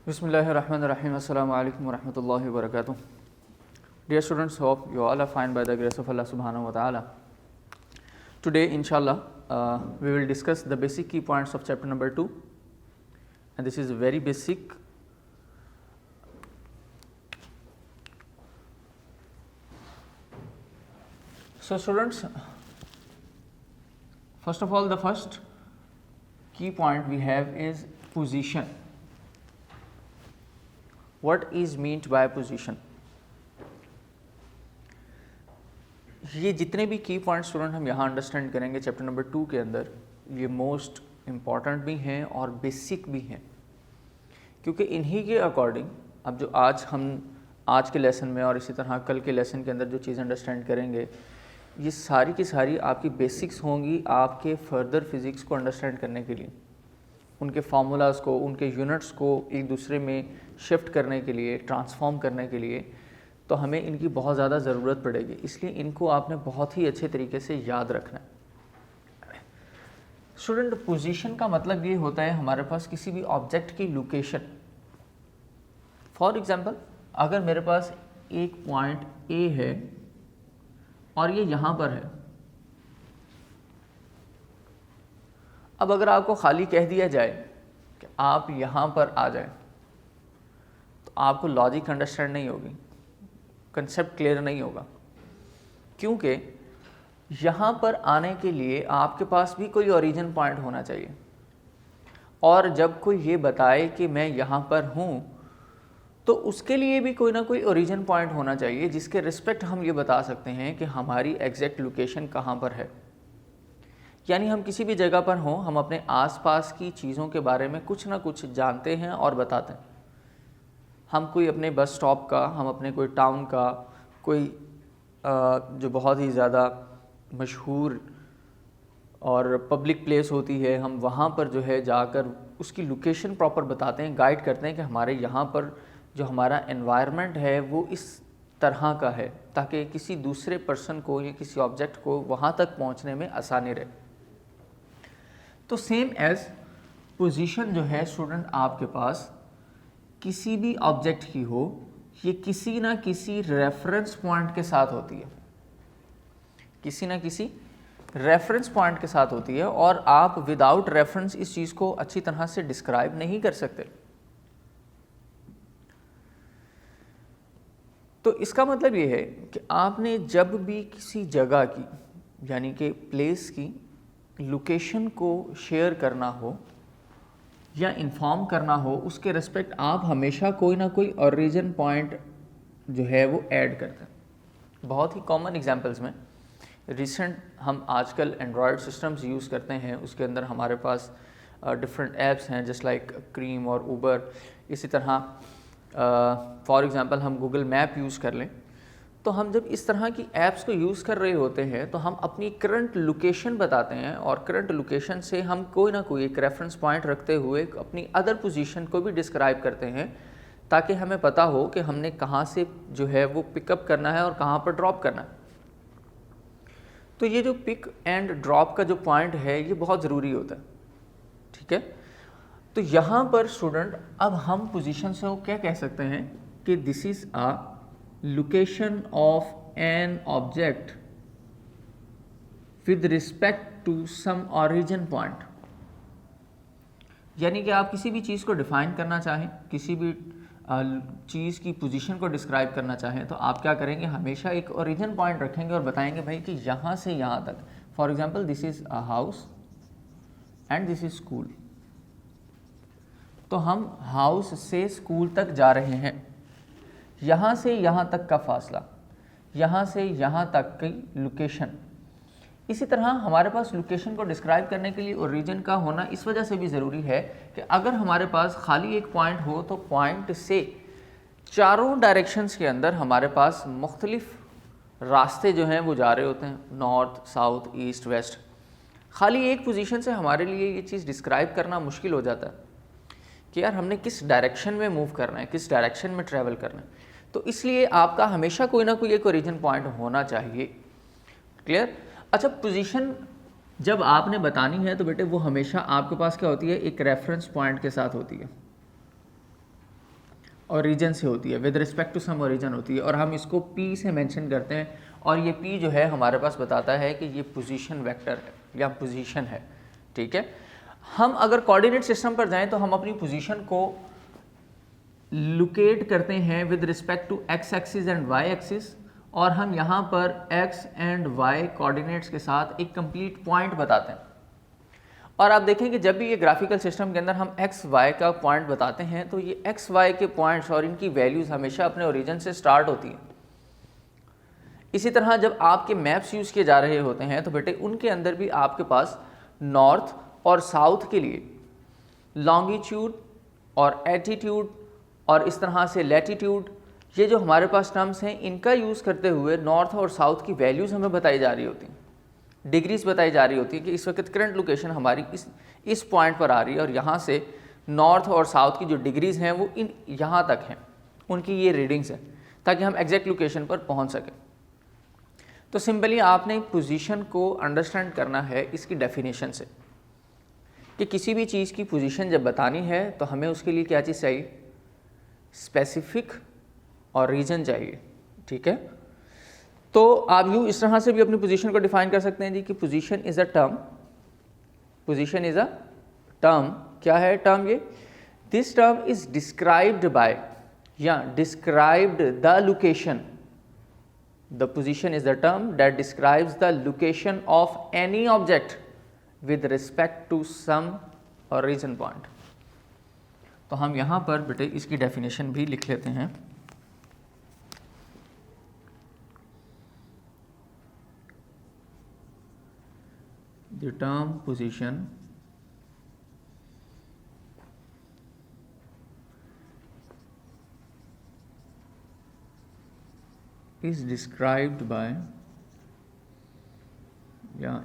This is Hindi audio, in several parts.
Bismillahirrahmanirrahim. Assalamu alaikum wa rahmatullahi wa barakatuh. Dear students, hope you all are fine by the grace of Allah subhanahu wa ta'ala. Today, inshallah, we will discuss the basic key points of chapter number 2, and this is very basic. So students, first of all, the first key point we have is position. What is meant by position? ये जितने भी की पॉइंट स्टूडेंट हम यहाँ अंडरस्टैंड करेंगे चैप्टर नंबर 2 के अंदर, ये मोस्ट इम्पॉर्टेंट भी हैं और बेसिक भी हैं, क्योंकि इन्हीं के अकॉर्डिंग अब जो आज के लेसन में और इसी तरह कल के लेसन के अंदर जो चीज़ अंडरस्टैंड करेंगे, ये सारी की सारी आपकी बेसिक्स होंगी आपके फर्दर फिज़िक्स को अंडरस्टैंड करने के लिए, उनके फार्मूलाज़ को, उनके यूनिट्स को एक दूसरे में शिफ्ट करने के लिए, ट्रांसफॉर्म करने के लिए, तो हमें इनकी बहुत ज़्यादा ज़रूरत पड़ेगी। इसलिए इनको आपने बहुत ही अच्छे तरीके से याद रखना है। स्टूडेंट, पोजीशन का मतलब ये होता है हमारे पास किसी भी ऑब्जेक्ट की लोकेशन। फॉर एग्जांपल, अगर मेरे पास एक पॉइंट ए है और ये यहाँ पर है, अब अगर आपको खाली कह दिया जाए कि आप यहाँ पर आ जाएं, तो आपको लॉजिक अंडरस्टैंड नहीं होगी, कंसेप्ट क्लियर नहीं होगा, क्योंकि यहाँ पर आने के लिए आपके पास भी कोई ओरिजिन पॉइंट होना चाहिए, और जब कोई ये बताए कि मैं यहाँ पर हूँ, तो उसके लिए भी कोई ना कोई ओरिजिन पॉइंट होना चाहिए जिसके रिस्पेक्ट हम ये बता सकते हैं कि हमारी एग्जैक्ट लोकेशन कहाँ पर है। यानी हम किसी भी जगह पर हों, हम अपने आसपास की चीज़ों के बारे में कुछ ना कुछ जानते हैं और बताते हैं। हम कोई अपने बस स्टॉप का, हम अपने कोई टाउन का, कोई जो बहुत ही ज़्यादा मशहूर और पब्लिक प्लेस होती है, हम वहाँ पर जो है जाकर उसकी लोकेशन प्रॉपर बताते हैं, गाइड करते हैं कि हमारे यहाँ पर जो हमारा एनवायरनमेंट है वो इस तरह का है, ताकि किसी दूसरे पर्सन को या किसी ऑब्जेक्ट को वहाँ तक पहुँचने में आसानी रहे। तो सेम एज पोजीशन जो है स्टूडेंट आपके पास किसी भी ऑब्जेक्ट की हो, ये किसी ना किसी रेफरेंस पॉइंट के साथ होती है, किसी ना किसी रेफरेंस पॉइंट के साथ होती है, और आप विदाउट रेफरेंस इस चीज़ को अच्छी तरह से डिस्क्राइब नहीं कर सकते। तो इसका मतलब ये है कि आपने जब भी किसी जगह की, यानी कि प्लेस की लोकेशन को शेयर करना हो या इन्फॉर्म करना हो, उसके रिस्पेक्ट आप हमेशा कोई ना कोई ओरिजिन पॉइंट जो है वो ऐड करते हैं। बहुत ही कॉमन एग्जांपल्स में रिसेंट हम आजकल एंड्रॉयड सिस्टम्स यूज़ करते हैं, उसके अंदर हमारे पास डिफरेंट ऐप्स हैं जस्ट लाइक क्रीम और ऊबर। इसी तरह फॉर एग्ज़ाम्पल हम गूगल मैप यूज़ कर लें, तो हम जब इस तरह की ऐप्स को यूज़ कर रहे होते हैं तो हम अपनी करंट लोकेशन बताते हैं, और करंट लोकेशन से हम कोई ना कोई एक रेफरेंस पॉइंट रखते हुए अपनी अदर पोजीशन को भी डिस्क्राइब करते हैं, ताकि हमें पता हो कि हमने कहाँ से जो है वो पिकअप करना है और कहाँ पर ड्रॉप करना है। तो ये जो पिक एंड ड्रॉप का जो पॉइंट है ये बहुत ज़रूरी होता है, ठीक है। तो यहाँ पर स्टूडेंट अब हम पोजीशन से क्या कह सकते हैं कि this is a location of an object with respect to some origin point. यानी कि आप किसी भी चीज़ को डिफाइन करना चाहें, किसी भी चीज़ की पोजीशन को डिस्क्राइब करना चाहें, तो आप क्या करेंगे, हमेशा एक ओरिजिन पॉइंट रखेंगे और बताएंगे भाई कि यहाँ से यहाँ तक, for example this is a house and this is school. तो हम हाउस से स्कूल तक जा रहे हैं, यहाँ से यहाँ तक का फासला, यहाँ से यहाँ तक की लोकेशन। इसी तरह हमारे पास लोकेशन को डिस्क्राइब करने के लिए ओरिजिन का होना इस वजह से भी ज़रूरी है कि अगर हमारे पास खाली एक पॉइंट हो, तो पॉइंट से चारों डायरेक्शंस के अंदर हमारे पास मुख्तलिफ रास्ते जो हैं वो जा रहे होते हैं, नॉर्थ, साउथ, ईस्ट, वेस्ट। खाली एक पोजीशन से हमारे लिए ये चीज़ डिस्क्राइब करना मुश्किल हो जाता है कि यार हमने किस डायरेक्शन में मूव करना है, किस डायरेक्शन में ट्रैवल करना है। तो इसलिए आपका हमेशा कोई ना कोई एक ओरिजिन पॉइंट होना चाहिए। क्लियर? अच्छा, पोजीशन जब आपने बतानी है तो बेटे वो हमेशा आपके पास क्या होती है, एक रेफरेंस पॉइंट के साथ होती है। और रीजन से होती है, with respect to some origin होती है, और हम इसको पी से मेंशन करते हैं, और ये पी जो है हमारे पास बताता है कि ये पोजीशन वेक्टर है या पोजीशन है। ठीक है, हम अगर कोऑर्डिनेट सिस्टम पर जाएं तो हम अपनी पोजीशन को लोकेट करते हैं with respect to X axis and Y axis, और हम यहाँ पर एक्स एंड वाई कोऑर्डिनेट्स के साथ एक कंप्लीट पॉइंट बताते हैं। और आप देखें कि जब भी ये ग्राफिकल सिस्टम के अंदर हम एक्स वाई का पॉइंट बताते हैं तो ये एक्स वाई के पॉइंट्स और इनकी वैल्यूज़ हमेशा अपने ओरिजिन से स्टार्ट होती हैं। इसी तरह जब आपके मैप्स यूज़ किए जा रहे होते हैं तो बेटे उनके अंदर भी आपके पास नॉर्थ और साउथ के लिए लॉन्गिट्यूड और एटीट्यूड और इस तरह से लैटिट्यूड, ये जो हमारे पास टर्म्स हैं इनका यूज़ करते हुए नॉर्थ और साउथ की वैल्यूज़ हमें बताई जा रही होती हैं, डिग्रीज बताई जा रही होती है कि इस वक्त करंट लोकेशन हमारी इस पॉइंट पर आ रही है और यहाँ से नॉर्थ और साउथ की जो डिग्रीज़ हैं वो इन यहाँ तक हैं, उनकी ये रीडिंग्स हैं, ताकि हम एग्जैक्ट लोकेशन पर पहुँच सकें। तो सिंपली आपने पोजीशन को अंडरस्टैंड करना है इसकी डेफिनेशन से, कि किसी भी चीज़ की पोजीशन जब बतानी है तो हमें उसके लिए क्या चीज़ चाहिए, स्पेसिफिक और रीजन चाहिए। ठीक है, तो आप यूँ इस तरह से भी अपनी पोजीशन को डिफाइन कर सकते हैं जी कि position is a term, position is a term, क्या है टर्म ये, this term is described by या described the location, the position is the term that describes the location of any object with respect to some origin point. तो हम यहाँ पर बेटे इसकी डेफिनेशन भी लिख लेते हैं। The term position is described by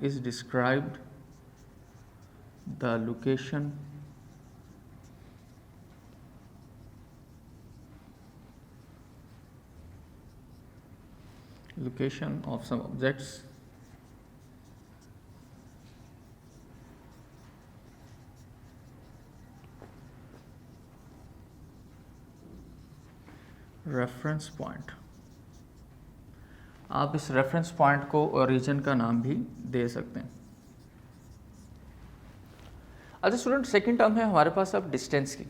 is described the location of some objects reference point. आप इस रेफरेंस पॉइंट को ओरिजिन का नाम भी दे सकते हैं। अच्छा स्टूडेंट, सेकंड टर्म है हमारे पास अब डिस्टेंस की।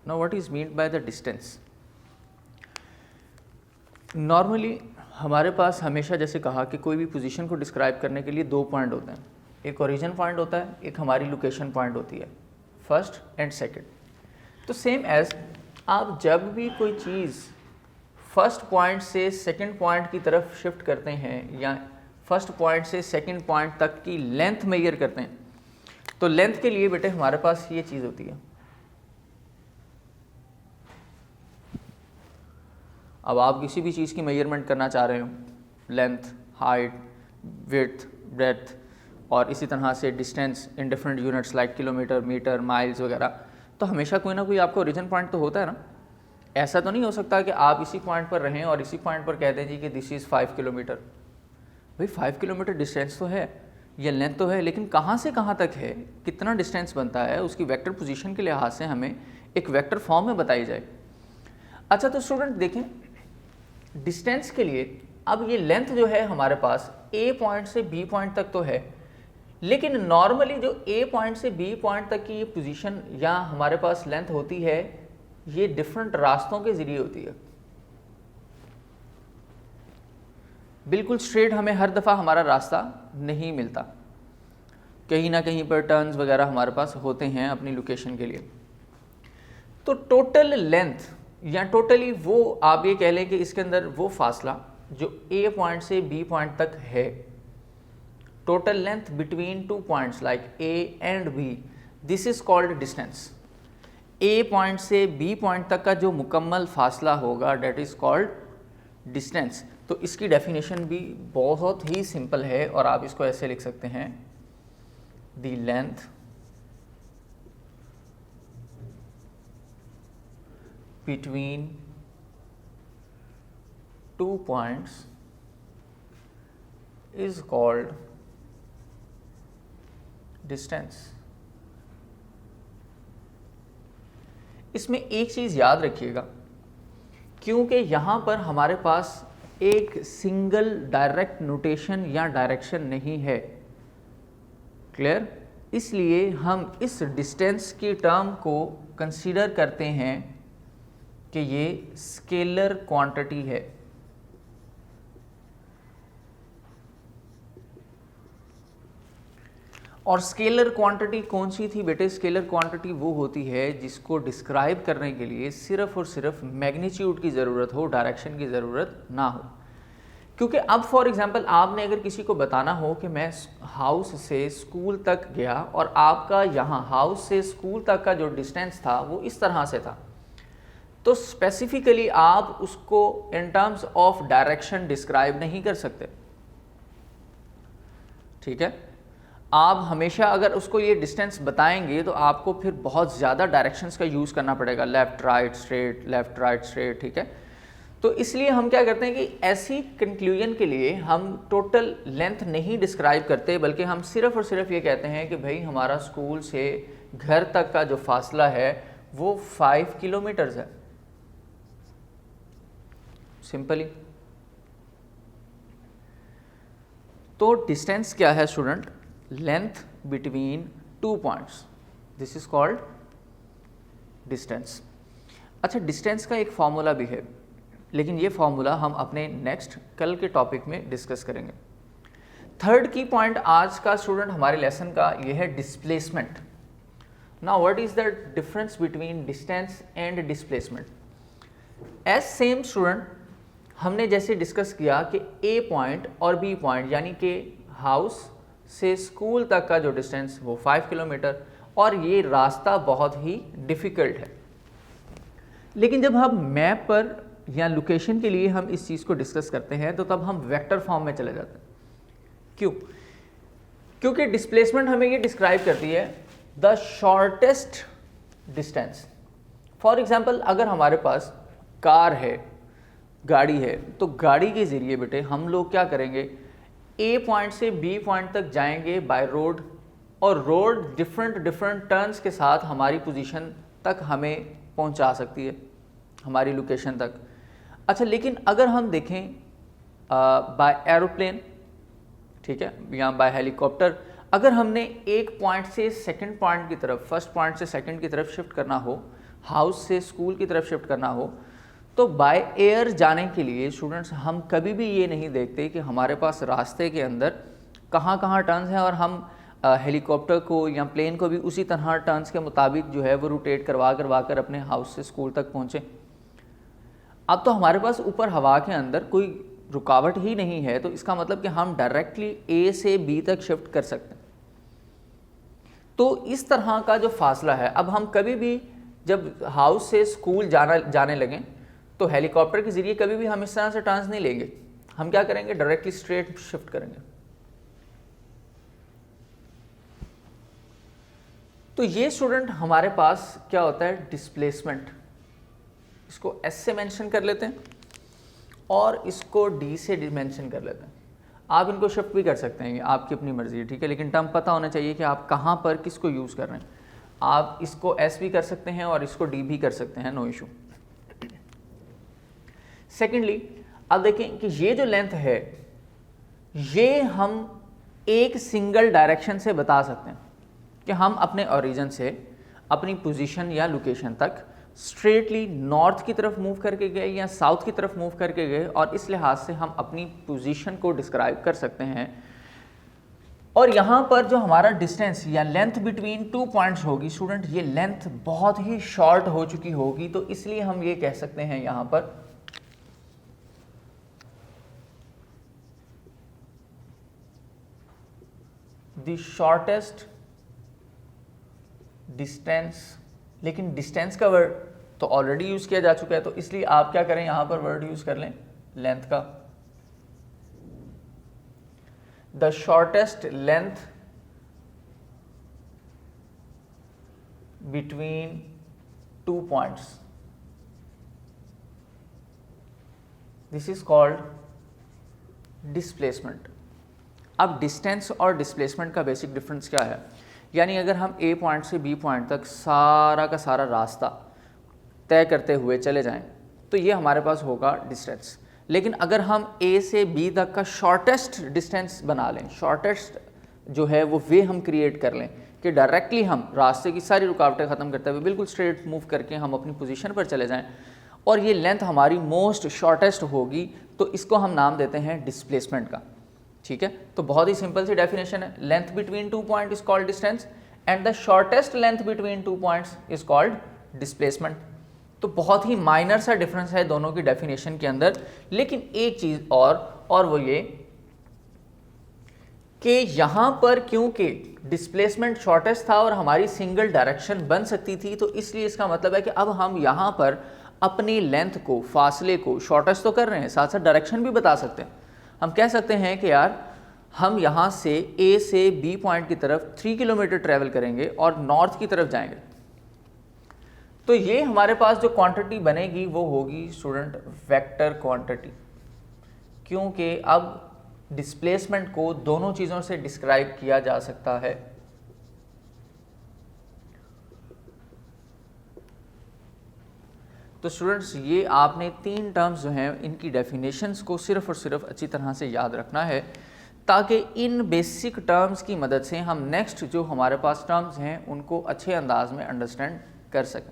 Now what is mean by the distance. Normally हमारे पास हमेशा जैसे कहा कि कोई भी पोजीशन को डिस्क्राइब करने के लिए दो पॉइंट होते हैं, एक ओरिजिन पॉइंट होता है, एक हमारी लोकेशन पॉइंट होती है, फर्स्ट एंड सेकंड। तो सेम एज आप जब भी कोई चीज़ फर्स्ट पॉइंट से सेकंड पॉइंट की तरफ शिफ्ट करते हैं या फर्स्ट पॉइंट से सेकंड पॉइंट तक की लेंथ मेजर करते हैं, तो लेंथ के लिए बेटे हमारे पास ये चीज़ होती है। अब आप किसी भी चीज़ की मेजरमेंट करना चाह रहे हो, लेंथ, हाइट, विड्थ, ब्रेड्थ और इसी तरह से distance in different units like kilometre, metre, miles वगैरह, तो हमेशा कोई ना कोई आपका ओरिजिन पॉइंट तो होता है ना। ऐसा तो नहीं हो सकता कि आप इसी पॉइंट पर रहें और इसी पॉइंट पर कह दें जी कि दिस इज़ 5 किलोमीटर। भाई 5 किलोमीटर डिस्टेंस तो है, ये लेंथ तो है, लेकिन कहाँ से कहाँ तक है, कितना डिस्टेंस बनता है, उसकी वेक्टर पोजीशन के लिहाज से हमें एक वेक्टर फॉर्म में बताई जाए। अच्छा तो स्टूडेंट देखें, डिस्टेंस के लिए अब ये लेंथ जो है हमारे पास ए पॉइंट से बी पॉइंट तक तो है, लेकिन नॉर्मली जो ए पॉइंट से बी पॉइंट तक की ये पोजीशन या हमारे पास लेंथ होती है, ये डिफरेंट रास्तों के ज़रिए होती है। बिल्कुल स्ट्रेट हमें हर दफ़ा हमारा रास्ता नहीं मिलता, कहीं ना कहीं पर टर्न्स वगैरह हमारे पास होते हैं अपनी लोकेशन के लिए। तो टोटल लेंथ या टोटली वो आप ये कह लें कि इसके अंदर वो फासला जो ए पॉइंट से बी पॉइंट तक है, total length between two points like A and B, this is called distance. A point से बी पॉइंट तक का जो मुकम्मल फासला होगा डेट इज कॉल्ड डिस्टेंस। तो इसकी डेफिनेशन भी बहुत ही सिंपल है और आप इसको ऐसे लिख सकते हैं, the length between two points is called distance। इसमें एक चीज़ याद रखिएगा क्योंकि यहाँ पर हमारे पास एक सिंगल डायरेक्ट नोटेशन या डायरेक्शन नहीं है। क्लियर? इसलिए हम इस डिस्टेंस की टर्म को कंसीडर करते हैं कि ये स्केलर क्वांटिटी है। और स्केलर क्वांटिटी कौन सी थी बेटे? स्केलर क्वांटिटी वो होती है जिसको डिस्क्राइब करने के लिए सिर्फ और सिर्फ मैग्नीट्यूड की ज़रूरत हो, डायरेक्शन की ज़रूरत ना हो। क्योंकि अब फॉर एग्जांपल आपने अगर किसी को बताना हो कि मैं हाउस से स्कूल तक गया और आपका यहाँ हाउस से स्कूल तक का जो डिस्टेंस था वो इस तरह से था, तो स्पेसिफिकली आप उसको in terms of direction describe नहीं कर सकते। ठीक है? आप हमेशा अगर उसको ये डिस्टेंस बताएंगे तो आपको फिर बहुत ज़्यादा डायरेक्शंस का यूज़ करना पड़ेगा, left right straight, left right straight. ठीक है? तो इसलिए हम क्या करते हैं कि ऐसी कंक्लूजन के लिए हम टोटल लेंथ नहीं डिस्क्राइब करते, बल्कि हम सिर्फ और सिर्फ ये कहते हैं कि भाई हमारा स्कूल से घर तक का जो फासला है वो 5 किलोमीटर्स है। सिंपली। तो डिस्टेंस क्या है student? Length between 2 points, this is called distance. अच्छा, डिस्टेंस का एक फॉर्मूला भी है, लेकिन ये फॉर्मूला हम अपने नेक्स्ट कल के टॉपिक में डिस्कस करेंगे। थर्ड की पॉइंट आज का स्टूडेंट हमारे लेसन का ये है displacement. Now what is the difference between distance and displacement? As same student, हमने जैसे डिस्कस किया कि ए पॉइंट और बी पॉइंट यानी कि हाउस से स्कूल तक का जो डिस्टेंस वो 5 किलोमीटर, और ये रास्ता बहुत ही डिफ़िकल्ट है। लेकिन जब हम मैप पर या लोकेशन के लिए हम इस चीज़ को डिस्कस करते हैं तो तब हम वेक्टर फॉर्म में चले जाते हैं। क्यों? क्योंकि डिस्प्लेसमेंट हमें ये डिस्क्राइब करती है the shortest distance. For example, अगर हमारे पास कार है, गाड़ी है, तो गाड़ी के ज़रिए बेटे हम लोग क्या करेंगे, ए पॉइंट से बी पॉइंट तक जाएंगे बाय रोड, और रोड डिफरेंट टर्न्स के साथ हमारी पोजीशन तक हमें पहुंचा सकती है, हमारी लोकेशन तक। अच्छा, लेकिन अगर हम देखें बाय एरोप्लेन, ठीक है, या बाय हेलीकॉप्टर, अगर हमने एक पॉइंट से सेकंड पॉइंट की तरफ, फर्स्ट पॉइंट से सेकंड की तरफ शिफ्ट करना हो, हाउस से स्कूल की तरफ शिफ्ट करना हो, तो बाय एयर जाने के लिए स्टूडेंट्स हम कभी भी ये नहीं देखते कि हमारे पास रास्ते के अंदर कहाँ कहाँ टर्न्स हैं, और हम हेलीकॉप्टर को या प्लेन को भी उसी तरह टर्न्स के मुताबिक जो है वो रोटेट करवा कर अपने हाउस से स्कूल तक पहुँचें। अब तो हमारे पास ऊपर हवा के अंदर कोई रुकावट ही नहीं है, तो इसका मतलब कि हम डायरेक्टली ए से बी तक शिफ्ट कर सकते हैं। तो इस तरह का जो फासला है, अब हम कभी भी जब हाउस से स्कूल जाने लगें तो हेलीकॉप्टर के ज़रिए कभी भी हम इस तरह से टर्न्स नहीं लेंगे, हम क्या करेंगे, डायरेक्टली स्ट्रेट शिफ्ट करेंगे। तो ये स्टूडेंट हमारे पास क्या होता है, डिस्प्लेसमेंट। इसको एस से मेंशन कर लेते हैं और इसको डी से मेंशन कर लेते हैं। आप इनको शिफ्ट भी कर सकते हैं, ये आपकी अपनी मर्जी है, ठीक है, लेकिन टर्म पता होना चाहिए कि आप कहाँ पर किसको यूज़ कर रहे हैं। आप इसको एस भी कर सकते हैं और इसको डी भी कर सकते हैं, नो इशू। सेकेंडली, अब देखें कि ये जो लेंथ है ये हम एक सिंगल डायरेक्शन से बता सकते हैं कि हम अपने ओरिजिन से अपनी पोजीशन या लोकेशन तक स्ट्रेटली नॉर्थ की तरफ मूव करके गए या साउथ की तरफ मूव करके गए, और इस लिहाज से हम अपनी पोजीशन को डिस्क्राइब कर सकते हैं। और यहाँ पर जो हमारा डिस्टेंस या लेंथ बिटवीन 2 पॉइंट्स होगी स्टूडेंट, ये लेंथ बहुत ही शॉर्ट हो चुकी होगी, तो इसलिए हम ये कह सकते हैं यहाँ पर द शॉर्टेस्ट डिस्टेंस। लेकिन डिस्टेंस का वर्ड तो ऑलरेडी यूज किया जा चुका है, तो इसलिए आप क्या करें, यहां पर वर्ड यूज कर लें लेंथ का। The shortest length between 2 points, this is called displacement. अब डिस्टेंस और डिस्प्लेसमेंट का बेसिक डिफरेंस क्या है, यानी अगर हम ए पॉइंट से बी पॉइंट तक सारा का सारा रास्ता तय करते हुए चले जाएं, तो ये हमारे पास होगा डिस्टेंस। लेकिन अगर हम ए से बी तक का शॉर्टेस्ट डिस्टेंस बना लें, शॉर्टेस्ट जो है वो वे हम क्रिएट कर लें कि डायरेक्टली हम रास्ते की सारी रुकावटें ख़त्म करते हुए बिल्कुल स्ट्रेट मूव करके हम अपनी पोजीशन पर चले जाएं और ये लेंथ हमारी मोस्ट शॉर्टेस्ट होगी, तो इसको हम नाम देते हैं डिस्प्लेसमेंट का। ठीक है, तो बहुत ही सिंपल सी डेफिनेशन है, length between 2 point is called distance and the shortest length between 2 points is called displacement. तो बहुत ही माइनर सा डिफरेंस है दोनों की डेफिनेशन के अंदर। लेकिन एक चीज़ और वो ये कि यहाँ पर क्योंकि डिस्प्लेसमेंट शॉर्टेस्ट था और हमारी सिंगल डायरेक्शन बन सकती थी, तो इसलिए इसका मतलब है कि अब हम यहाँ पर अपनी लेंथ को, फासले को शॉर्टेस्ट तो कर रहे हैं, साथ साथ डायरेक्शन भी बता सकते हैं। हम कह सकते हैं कि यार हम यहाँ से ए से बी पॉइंट की तरफ 3 किलोमीटर ट्रैवल करेंगे और नॉर्थ की तरफ जाएंगे। तो ये हमारे पास जो क्वांटिटी बनेगी वो होगी स्टूडेंट वेक्टर क्वांटिटी, क्योंकि अब डिस्प्लेसमेंट को दोनों चीज़ों से डिस्क्राइब किया जा सकता है। तो स्टूडेंट्स ये आपने 3 टर्म्स जो हैं इनकी डेफिनेशंस को सिर्फ और सिर्फ अच्छी तरह से याद रखना है, ताकि इन बेसिक टर्म्स की मदद से हम नेक्स्ट जो हमारे पास टर्म्स हैं उनको अच्छे अंदाज में अंडरस्टैंड कर सकें।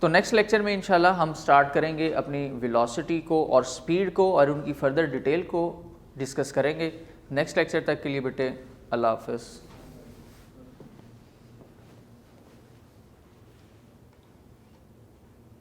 तो नेक्स्ट लेक्चर में इंशाल्लाह हम स्टार्ट करेंगे अपनी वेलोसिटी को और स्पीड को और उनकी फर्दर डिटेल को डिस्कस करेंगे। नेक्स्ट लेक्चर तक के लिए बेटे अल्लाह हाफ़िज़।